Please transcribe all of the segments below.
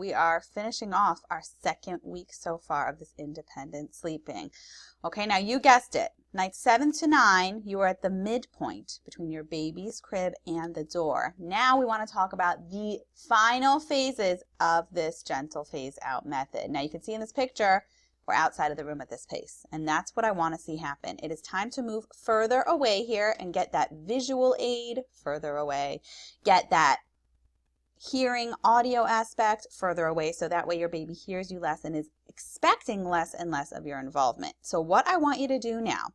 We are finishing off our second week so far of this independent sleeping. Okay, now you guessed it. Nights 7 to 9, you are at the midpoint between your baby's crib and the door. Now we want to talk about the final phases of this gentle phase out method. Now you can see in this picture, we're outside of the room at this pace, and that's what I want to see happen. It is time to move further away here and get that visual aid further away. Get that hearing audio aspect further away, so that way your baby hears you less and is expecting less and less of your involvement. So what I want you to do now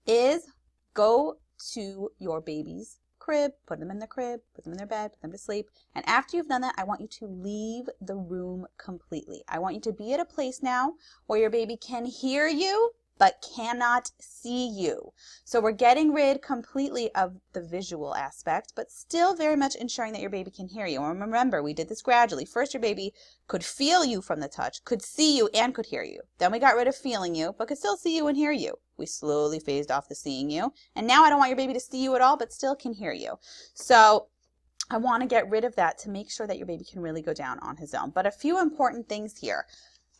is go to your baby's crib, put them in the crib, put them in their bed, put them to sleep, and after you've done that, I want you to leave the room completely. I want you to be at a place now where your baby can hear you but cannot see you. So we're getting rid completely of the visual aspect, but still very much ensuring that your baby can hear you. And remember, we did this gradually. First, your baby could feel you from the touch, could see you, and could hear you. Then we got rid of feeling you, but could still see you and hear you. We slowly phased off the seeing you. And now I don't want your baby to see you at all, but still can hear you. So I want to get rid of that to make sure that your baby can really go down on his own. But a few important things here.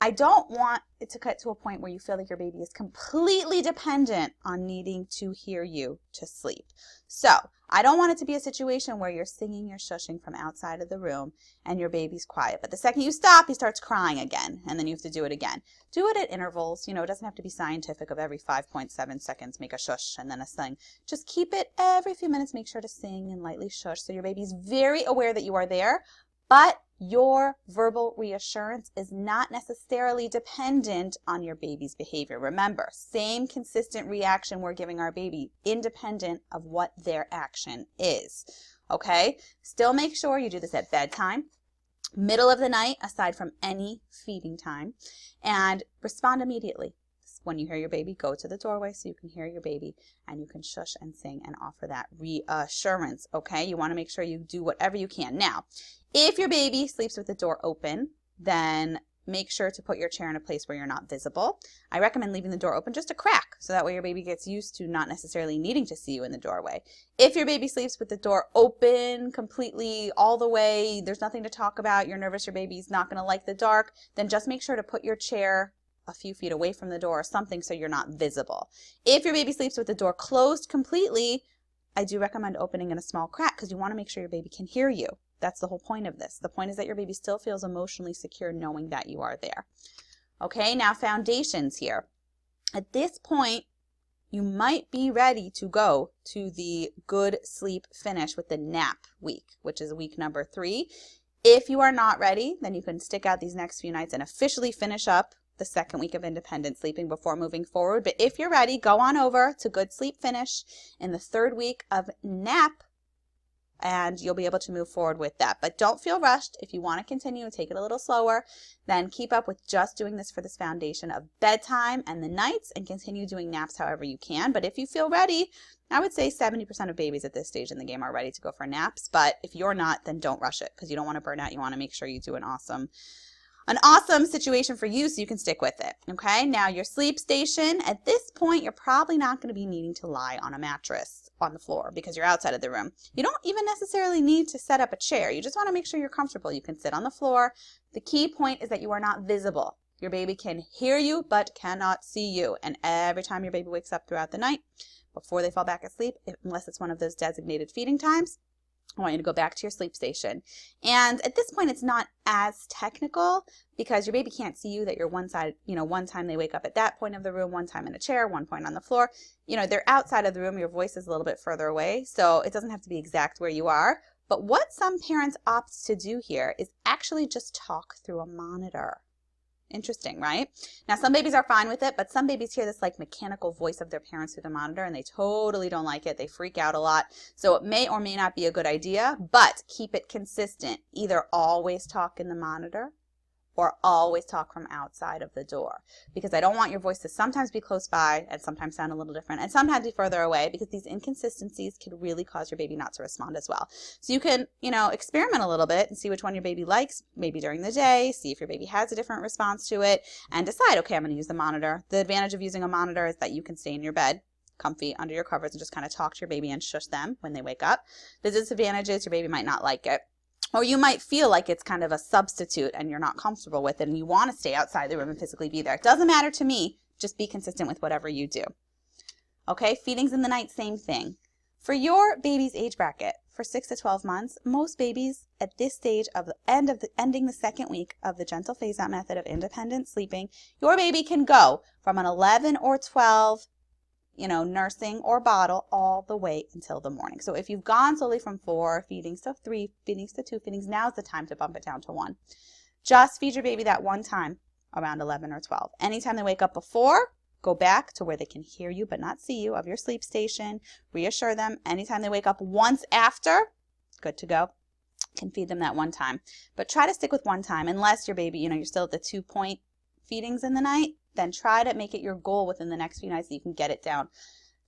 I don't want it to cut to a point where you feel like your baby is completely dependent on needing to hear you to sleep. So I don't want it to be a situation where you're singing, you're shushing from outside of the room and your baby's quiet. But the second you stop, he starts crying again, and then you have to do it again. Do it at intervals. You know, it doesn't have to be scientific of every 5.7 seconds, make a shush and then a sing. Just keep it every few minutes, make sure to sing and lightly shush so your baby's very aware that you are there. But your verbal reassurance is not necessarily dependent on your baby's behavior. Remember, same consistent reaction we're giving our baby, independent of what their action is. Okay? Still make sure you do this at bedtime, middle of the night, aside from any feeding time, and respond immediately. When you hear your baby, go to the doorway so you can hear your baby and you can shush and sing and offer that reassurance. Okay? You want to make sure you do whatever you can. Now, if your baby sleeps with the door open, then make sure to put your chair in a place where you're not visible. I recommend leaving the door open just a crack, so that way your baby gets used to not necessarily needing to see you in the doorway. If your baby sleeps with the door open completely all the way, there's nothing to talk about, you're nervous your baby's not going to like the dark, then just make sure to put your chair a few feet away from the door or something so you're not visible. If your baby sleeps with the door closed completely, I do recommend opening in a small crack because you want to make sure your baby can hear you. That's the whole point of this. The point is that your baby still feels emotionally secure knowing that you are there. Okay, now foundations here. At this point, you might be ready to go to the good sleep finish with the nap week, which is week number 3. If you are not ready, then you can stick out these next few nights and officially finish up the second week of independent sleeping before moving forward. But if you're ready, go on over to good sleep finish in the 3rd week of nap, and you'll be able to move forward with that. But don't feel rushed. If you want to continue and take it a little slower, then keep up with just doing this for this foundation of bedtime and the nights and continue doing naps however you can. But if you feel ready, I would say 70% of babies at this stage in the game are ready to go for naps. But if you're not, then don't rush it because you don't want to burn out. You want to make sure you do an awesome situation for you so you can stick with it. Okay, now your sleep station, at this point, you're probably not going to be needing to lie on a mattress on the floor because you're outside of the room. You don't even necessarily need to set up a chair. You just want to make sure you're comfortable. You can sit on the floor. The key point is that you are not visible. Your baby can hear you but cannot see you. And every time your baby wakes up throughout the night, before they fall back asleep, unless it's one of those designated feeding times, I want you to go back to your sleep station. And at this point, it's not as technical because your baby can't see you that you're one side, one time they wake up at that point of the room, one time in a chair, one point on the floor. They're outside of the room. Your voice is a little bit further away, so it doesn't have to be exact where you are. But what some parents opt to do here is actually just talk through a monitor. Interesting, right? Now, some babies are fine with it, but some babies hear this like mechanical voice of their parents through the monitor and they totally don't like it. They freak out a lot. So it may or may not be a good idea, but keep it consistent. Either always talk in the monitor or always talk from outside of the door, because I don't want your voice to sometimes be close by and sometimes sound a little different and sometimes be further away, because these inconsistencies could really cause your baby not to respond as well. So you can, experiment a little bit and see which one your baby likes, maybe during the day, see if your baby has a different response to it, and decide, okay, I'm going to use the monitor. The advantage of using a monitor is that you can stay in your bed comfy under your covers and just kind of talk to your baby and shush them when they wake up. The disadvantage is your baby might not like it. Or you might feel like it's kind of a substitute and you're not comfortable with it and you want to stay outside the room and physically be there. It doesn't matter to me. Just be consistent with whatever you do. Okay, feedings in the night, same thing. For your baby's age bracket, for 6 to 12 months, most babies at this stage of the ending the second week of the gentle phase out method of independent sleeping, your baby can go from an 11 or 12, nursing or bottle all the way until the morning. So if you've gone slowly from 4 feedings to 3 feedings to 2 feedings, now's the time to bump it down to 1. Just feed your baby that one time around 11 or 12. Anytime they wake up before, go back to where they can hear you but not see you of your sleep station. Reassure them. Anytime they wake up once after, good to go. Can feed them that one time. But try to stick with one time unless your baby, you're still at the 2-point feedings in the night. Then try to make it your goal within the next few nights that you can get it down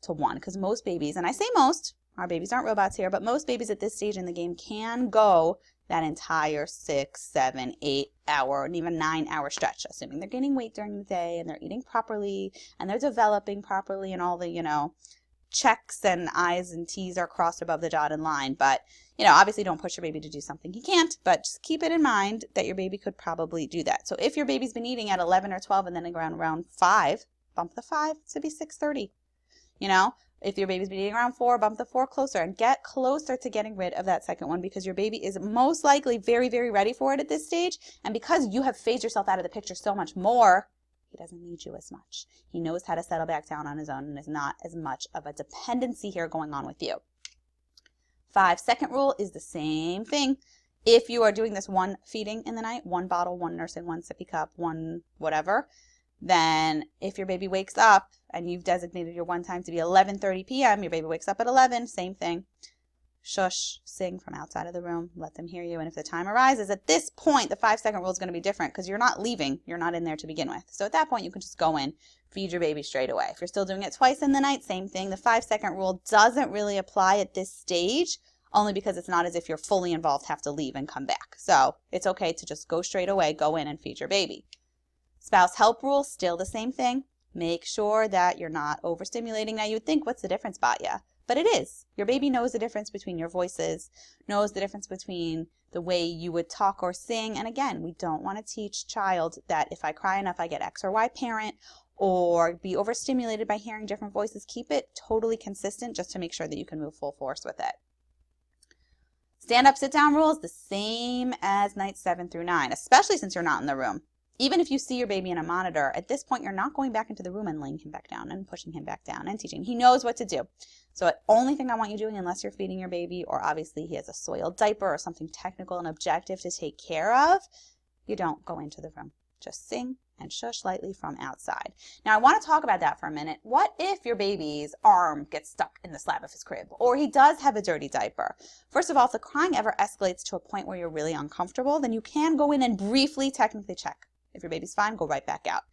to 1. Because most babies, and I say most, our babies aren't robots here, but most babies at this stage in the game can go that entire 6, 7, 8 hour and even 9-hour stretch, assuming they're gaining weight during the day and they're eating properly and they're developing properly and all the, checks and I's and T's are crossed above the dotted line. But, obviously don't push your baby to do something he can't, but just keep it in mind that your baby could probably do that. So if your baby's been eating at 11 or 12 and then around 5, bump the 5 to be 6:30. If your baby's been eating around 4, bump the 4 closer and get closer to getting rid of that second one because your baby is most likely very, very ready for it at this stage. And because you have phased yourself out of the picture so much more, he doesn't need you as much. He knows how to settle back down on his own and is not as much of a dependency here going on with you. 5, second rule is the same thing. If you are doing this 1 feeding in the night, 1 bottle, 1 nursing, 1 sippy cup, 1 whatever, then if your baby wakes up and you've designated your one time to be 11:30 p.m., your baby wakes up at 11, same thing. Shush, sing from outside of the room, let them hear you. And if the time arises, at this point, the 5-second rule is going to be different because you're not leaving. You're not in there to begin with. So at that point, you can just go in, feed your baby straight away. If you're still doing it twice in the night, same thing. The 5-second rule doesn't really apply at this stage, only because it's not as if you're fully involved, have to leave and come back. So it's okay to just go straight away, go in and feed your baby. Spouse help rule, still the same thing. Make sure that you're not overstimulating. Now you'd think, what's the difference, Batya? But it is. Your baby knows the difference between your voices, knows the difference between the way you would talk or sing. And again, we don't want to teach child that if I cry enough, I get X or Y parent, or be overstimulated by hearing different voices. Keep it totally consistent just to make sure that you can move full force with it. Stand up, sit down rule is the same as nights 7 through 9, especially since you're not in the room. Even if you see your baby in a monitor, at this point, you're not going back into the room and laying him back down and pushing him back down and teaching. He knows what to do. So the only thing I want you doing, unless you're feeding your baby or obviously he has a soiled diaper or something technical and objective to take care of, you don't go into the room. Just sing and shush lightly from outside. Now, I want to talk about that for a minute. What if your baby's arm gets stuck in the slab of his crib or he does have a dirty diaper? First of all, if the crying ever escalates to a point where you're really uncomfortable, then you can go in and briefly technically check. If your baby's fine, go right back out.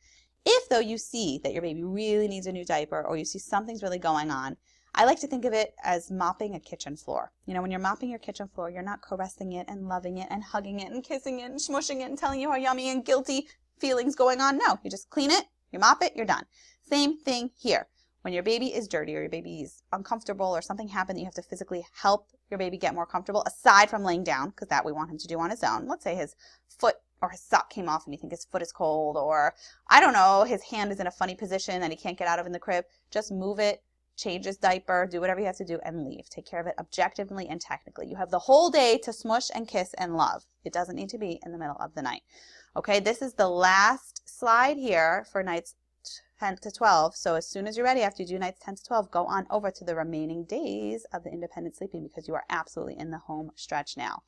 If, though, you see that your baby really needs a new diaper or you see something's really going on, I like to think of it as mopping a kitchen floor. When you're mopping your kitchen floor, you're not caressing it and loving it and hugging it and kissing it and smushing it and telling you how yummy and guilty feelings going on. No, you just clean it, you mop it, you're done. Same thing here. When your baby is dirty or your baby is uncomfortable or something happened that you have to physically help your baby get more comfortable, aside from laying down, because that we want him to do on his own. Let's say his foot or his sock came off and you think his foot is cold, or I don't know, his hand is in a funny position that he can't get out of in the crib. Just move it, change his diaper, do whatever you have to do and leave. Take care of it objectively and technically. You have the whole day to smush and kiss and love. It doesn't need to be in the middle of the night. Okay, this is the last slide here for nights 10 to 12. So as soon as you're ready, after you do nights 10 to 12, go on over to the remaining days of the independent sleeping because you are absolutely in the home stretch now.